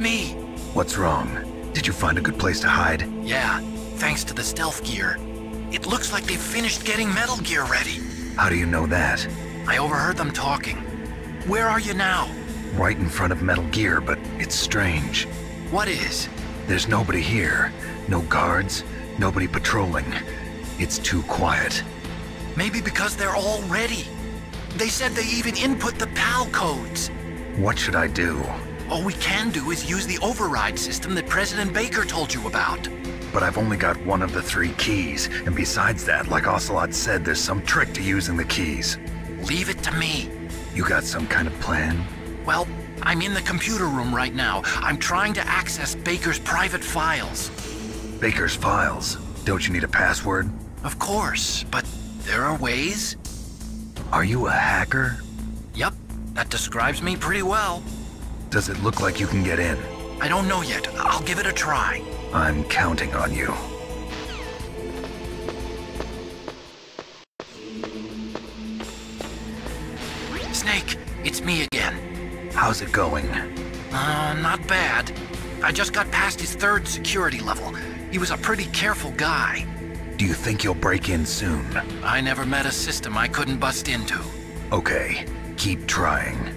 me. What's wrong? Did you find a good place to hide? Yeah, thanks to the stealth gear. It looks like they've finished getting Metal Gear ready. How do you know that? I overheard them talking. Where are you now? Right in front of Metal Gear, but it's strange. What is? There's nobody here. No guards, nobody patrolling. It's too quiet. Maybe because they're all ready. They said they even input the PAL codes. What should I do? All we can do is use the override system that President Baker told you about. But I've only got one of the 3 keys, and besides that, like Ocelot said, there's some trick to using the keys. Leave it to me. You got some kind of plan? Well, I'm in the computer room right now. I'm trying to access Baker's private files. Baker's files? Don't you need a password? Of course, but there are ways. Are you a hacker? Yup, that describes me pretty well. Does it look like you can get in? I don't know yet. I'll give it a try. I'm counting on you. Snake, it's me again. How's it going? Not bad. I just got past his 3rd security level. He was a pretty careful guy. Do you think you'll break in soon? I never met a system I couldn't bust into. Okay, keep trying.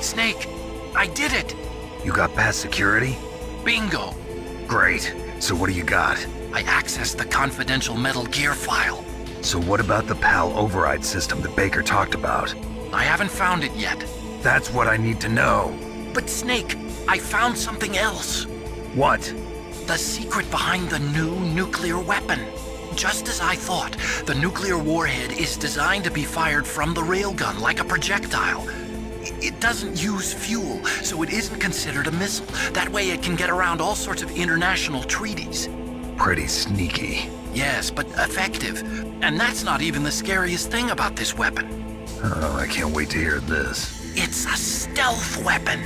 Snake, I did it! You got past security? Bingo! Great. So what do you got? I accessed the confidential Metal Gear file. So what about the PAL override system that Baker talked about? I haven't found it yet. That's what I need to know. But Snake, I found something else. What? The secret behind the new nuclear weapon. Just as I thought, the nuclear warhead is designed to be fired from the railgun like a projectile. It doesn't use fuel, so it isn't considered a missile. That way it can get around all sorts of international treaties. Pretty sneaky. Yes, but effective. And that's not even the scariest thing about this weapon. Oh, I can't wait to hear this. It's a stealth weapon.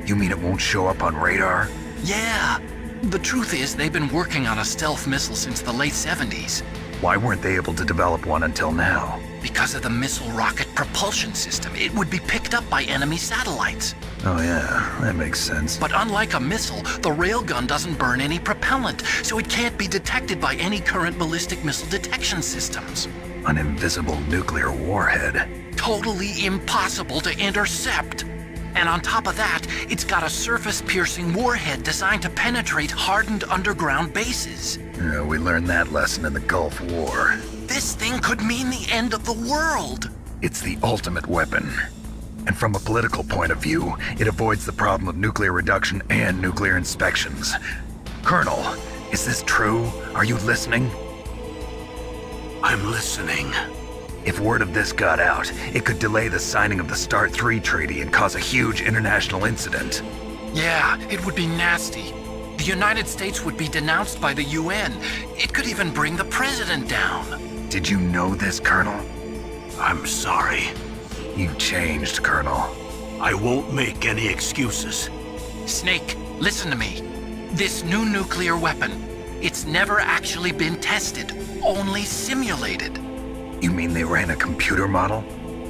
You mean it won't show up on radar? Yeah. The truth is, they've been working on a stealth missile since the late 70s. Why weren't they able to develop one until now? Because of the missile rocket propulsion system, it would be picked up by enemy satellites. Oh yeah, that makes sense. But unlike a missile, the railgun doesn't burn any propellant, so it can't be detected by any current ballistic missile detection systems. An invisible nuclear warhead. Totally impossible to intercept. And on top of that, it's got a surface-piercing warhead designed to penetrate hardened underground bases. Yeah, we learned that lesson in the Gulf War. This thing could mean the end of the world. It's the ultimate weapon. And from a political point of view, it avoids the problem of nuclear reduction and nuclear inspections. Colonel, is this true? Are you listening? I'm listening. If word of this got out, it could delay the signing of the START 3 treaty and cause a huge international incident. Yeah, it would be nasty. The United States would be denounced by the UN. It could even bring the president down. Did you know this, Colonel? I'm sorry. You changed, Colonel. I won't make any excuses. Snake, listen to me. This new nuclear weapon, it's never actually been tested, only simulated. You mean they ran a computer model?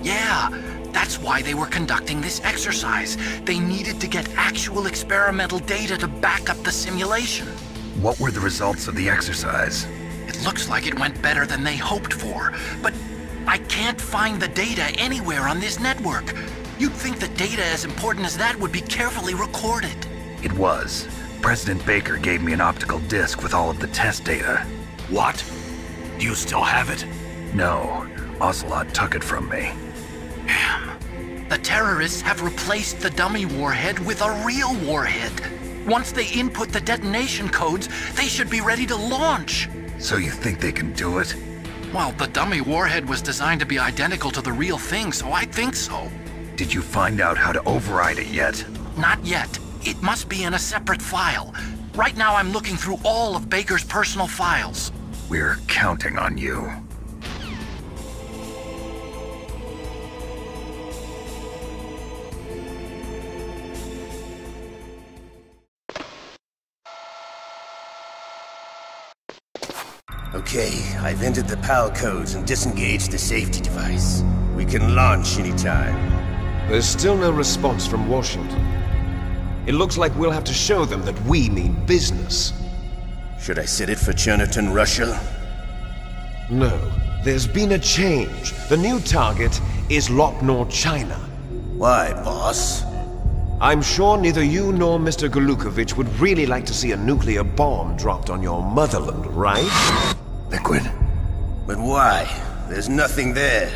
Yeah, that's why they were conducting this exercise. They needed to get actual experimental data to back up the simulation. What were the results of the exercise? It looks like it went better than they hoped for, but I can't find the data anywhere on this network. You'd think that data as important as that would be carefully recorded. It was. President Baker gave me an optical disc with all of the test data. What? Do you still have it? No, Ocelot took it from me. Damn. The terrorists have replaced the dummy warhead with a real warhead. Once they input the detonation codes, they should be ready to launch. So you think they can do it? Well, the dummy warhead was designed to be identical to the real thing, so I think so. Did you find out how to override it yet? Not yet. It must be in a separate file. Right now I'm looking through all of Baker's personal files. We're counting on you. Okay, I've entered the PAL codes and disengaged the safety device. We can launch anytime. There's still no response from Washington. It looks like we'll have to show them that we mean business. Should I set it for Cherniton, Russia? No, there's been a change. The new target is Lopnor, China. Why, boss? I'm sure neither you nor Mr. Golukovich would really like to see a nuclear bomb dropped on your motherland, right? Liquid. But why? There's nothing there.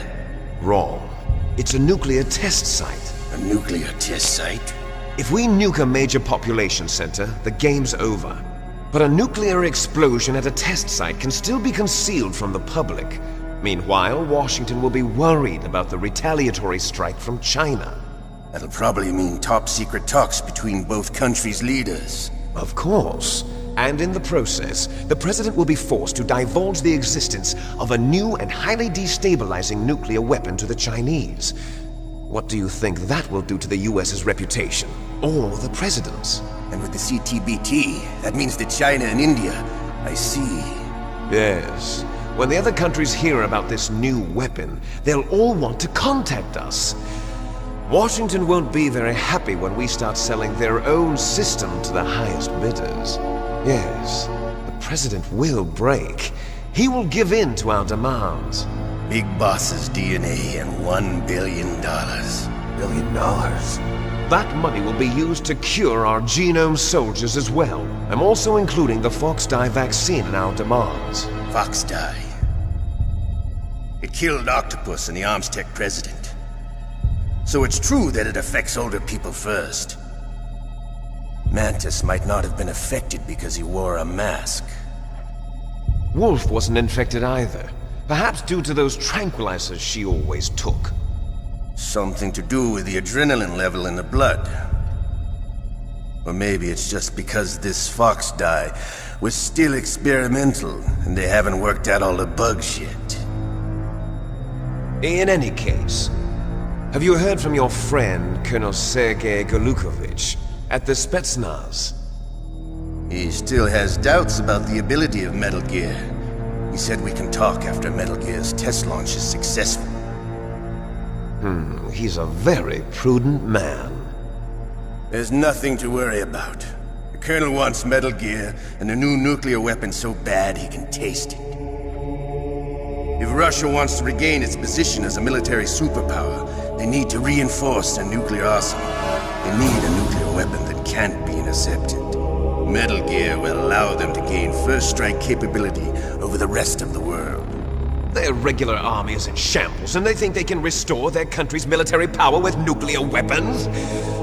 Wrong. It's a nuclear test site. A nuclear test site? If we nuke a major population center, the game's over. But a nuclear explosion at a test site can still be concealed from the public. Meanwhile, Washington will be worried about the retaliatory strike from China. That'll probably mean top-secret talks between both countries' leaders. Of course. And in the process, the President will be forced to divulge the existence of a new and highly destabilizing nuclear weapon to the Chinese. What do you think that will do to the US's reputation? Or the President's? And with the CTBT, that means that China and India... I see. Yes. When the other countries hear about this new weapon, they'll all want to contact us. Washington won't be very happy when we start selling their own system to the highest bidders. Yes, the President will break. He will give in to our demands. Big Boss's DNA and $1 billion. $1 billion? That money will be used to cure our genome soldiers as well. I'm also including the Fox-Die vaccine in our demands. Fox-Die. It killed Octopus and the Armstech President. So it's true that it affects older people first. Mantis might not have been affected because he wore a mask. Wolf wasn't infected either. Perhaps due to those tranquilizers she always took. Something to do with the adrenaline level in the blood. Or maybe it's just because this Fox-Die was still experimental and they haven't worked out all the bugs yet. In any case, have you heard from your friend, Colonel Sergei Golukovich, at the Spetsnaz? He still has doubts about the ability of Metal Gear. He said we can talk after Metal Gear's test launch is successful. He's a very prudent man. There's nothing to worry about. The Colonel wants Metal Gear and a new nuclear weapon so bad he can taste it. If Russia wants to regain its position as a military superpower, they need to reinforce their nuclear arsenal. They need a nuclear weapon that can't be intercepted. Metal Gear will allow them to gain first strike capability over the rest of the world. Their regular army is in shambles, and they think they can restore their country's military power with nuclear weapons?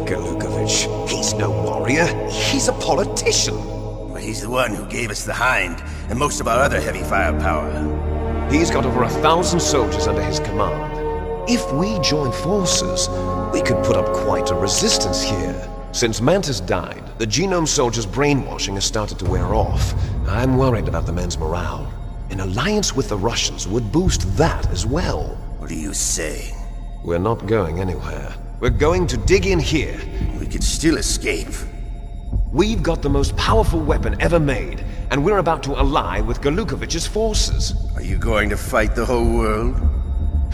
Golukovich, he's no warrior. He's a politician. But he's the one who gave us the Hind and most of our other heavy firepower. He's got over 1,000 soldiers under his command. If we join forces, we could put up quite a resistance here. Since Mantis died, the genome soldiers' brainwashing has started to wear off. I'm worried about the men's morale. An alliance with the Russians would boost that as well. What are you saying? We're not going anywhere. We're going to dig in here. We could still escape. We've got the most powerful weapon ever made, and we're about to ally with Golukovich's forces. Are you going to fight the whole world?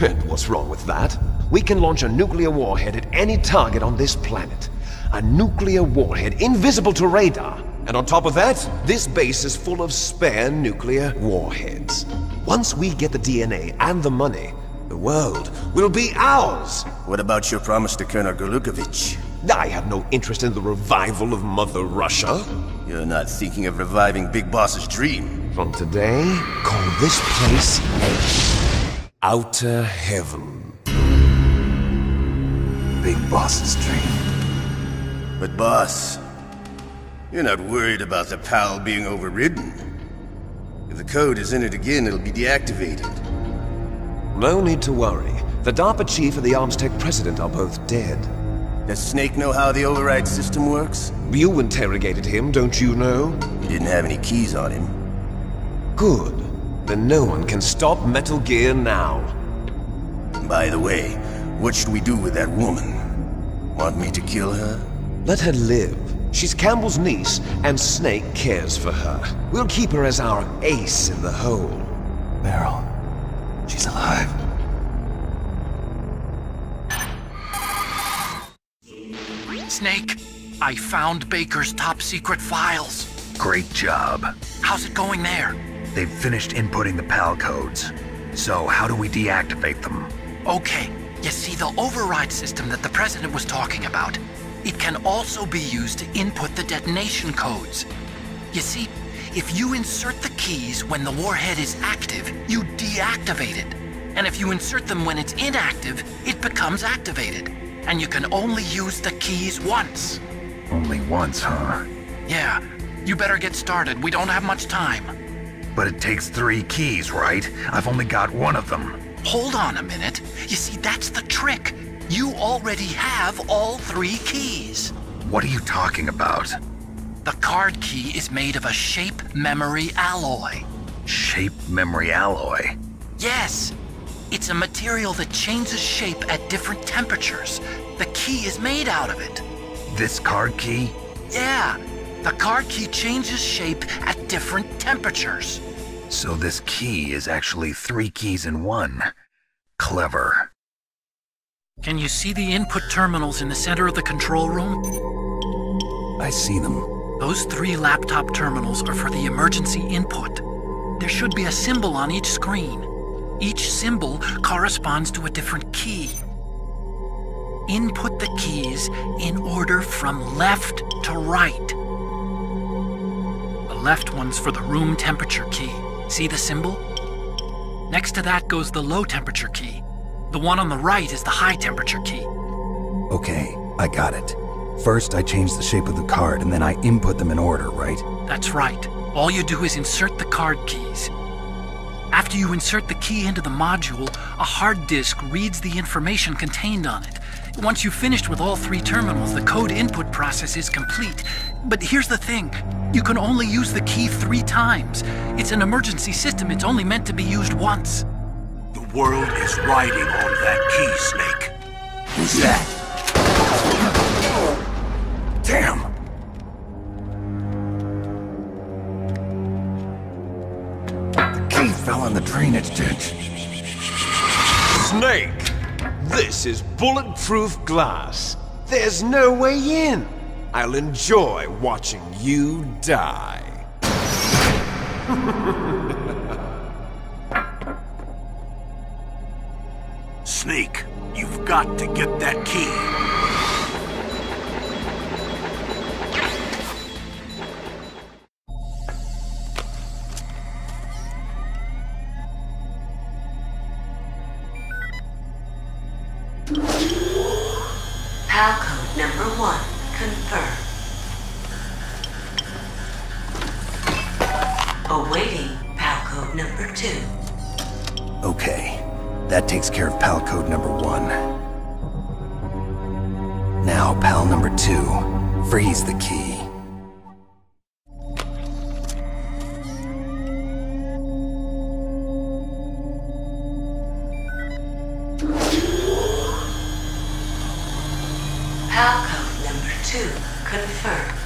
And what's wrong with that? We can launch a nuclear warhead at any target on this planet. A nuclear warhead invisible to radar. And on top of that, this base is full of spare nuclear warheads. Once we get the DNA and the money, the world will be ours! What about your promise to Colonel Golukovich? I have no interest in the revival of Mother Russia. You're not thinking of reviving Big Boss's dream. From today, call this place Outer Heaven. Big Boss's dream. But boss, you're not worried about the PAL being overridden. If the code is entered again, it'll be deactivated. No need to worry. The DARPA chief and the Armstech president are both dead. Does Snake know how the override system works? You interrogated him, don't you know? You didn't have any keys on him. Good. Then no one can stop Metal Gear now. By the way, what should we do with that woman? Want me to kill her? Let her live. She's Campbell's niece, and Snake cares for her. We'll keep her as our ace in the hole. Meryl, she's alive. Snake, I found Baker's top-secret files. Great job. How's it going there? They've finished inputting the PAL codes. So how do we deactivate them? Okay, you see the override system that the President was talking about? It can also be used to input the detonation codes. You see, if you insert the keys when the warhead is active, you deactivate it. And if you insert them when it's inactive, it becomes activated. And you can only use the keys once. Only once, huh? Yeah, you better get started. We don't have much time. But it takes 3 keys, right? I've only got 1 of them. Hold on a minute. You see, that's the trick. You already have all 3 keys. What are you talking about? The card key is made of a shape memory alloy. Shape memory alloy? Yes. It's a material that changes shape at different temperatures. The key is made out of it. This card key? Yeah. The card key changes shape at different temperatures. So this key is actually 3 keys in 1. Clever. Can you see the input terminals in the center of the control room? I see them. Those 3 laptop terminals are for the emergency input. There should be a symbol on each screen. Each symbol corresponds to a different key. Input the keys in order from left to right. The left one's for the room temperature key. See the symbol? Next to that goes the low temperature key. The one on the right is the high temperature key. Okay, I got it. First, I change the shape of the card, and then I input them in order, right? That's right. All you do is insert the card keys. After you insert the key into the module, a hard disk reads the information contained on it. Once you've finished with all 3 terminals, the code input process is complete. But here's the thing. You can only use the key 3 times. It's an emergency system. It's only meant to be used once. The world is riding on that key, Snake. Who's that? Damn! The key fell in the drainage ditch. Snake! This is bulletproof glass. There's no way in. I'll enjoy watching you die. Snake, you've got to get that key. PAL code number 1, confirmed. Awaiting PAL code number 2. Okay, that takes care of PAL code number 1. Now PAL number 2. Freeze the key. PAL code number 2, confirmed.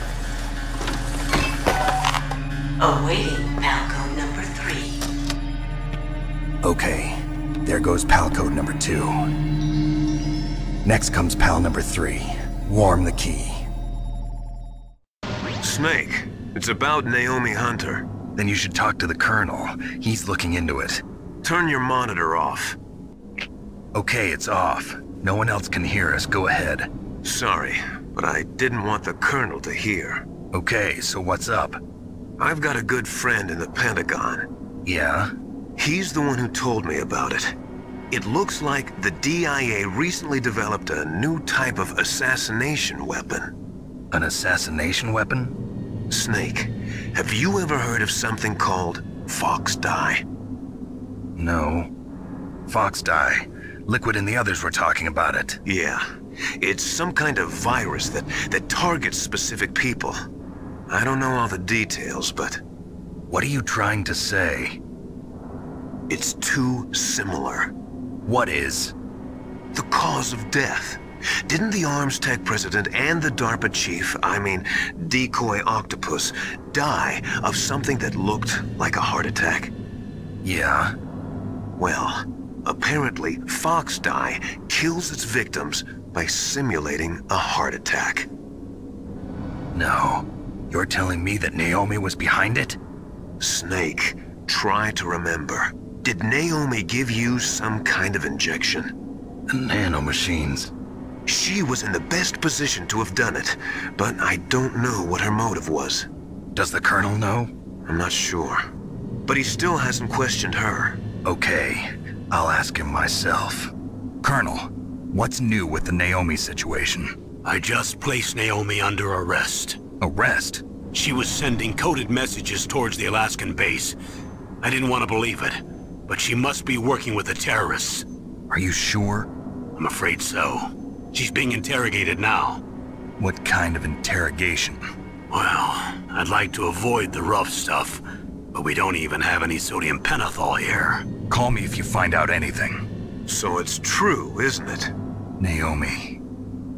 Awaiting PAL code number 3. Okay, there goes PAL code number 2. Next comes PAL number 3. Warm the key. Snake, it's about Naomi Hunter. Then you should talk to the Colonel. He's looking into it. Turn your monitor off. Okay, it's off. No one else can hear us. Go ahead. Sorry, but I didn't want the Colonel to hear. Okay, so what's up? I've got a good friend in the Pentagon. Yeah? He's the one who told me about it. It looks like the DIA recently developed a new type of assassination weapon. An assassination weapon? Snake, have you ever heard of something called Fox Dye? No. Fox dye. Liquid and the others were talking about it. Yeah. It's some kind of virus that targets specific people. I don't know all the details, but... What are you trying to say? It's too similar. What is? The cause of death. Didn't the Arms Tech president and the DARPA chief, Decoy Octopus, die of something that looked like a heart attack? Yeah. Well, apparently Fox Dye kills its victims by simulating a heart attack. No. You're telling me that Naomi was behind it? Snake, try to remember. Did Naomi give you some kind of injection? The nanomachines. She was in the best position to have done it, but I don't know what her motive was. Does the Colonel know? I'm not sure. But he still hasn't questioned her. Okay, I'll ask him myself. Colonel, what's new with the Naomi situation? I just placed Naomi under arrest. Arrest? She was sending coded messages towards the Alaskan base. I didn't want to believe it, but she must be working with the terrorists. Are you sure? I'm afraid so. She's being interrogated now. What kind of interrogation? Well, I'd like to avoid the rough stuff, but we don't even have any sodium pentothal here. Call me if you find out anything. So it's true, isn't it? Naomi,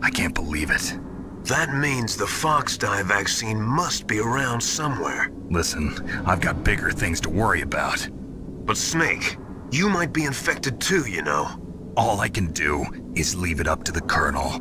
I can't believe it. That means the Fox Dye vaccine must be around somewhere. Listen, I've got bigger things to worry about. But Snake, you might be infected too, you know. All I can do is leave it up to the Colonel.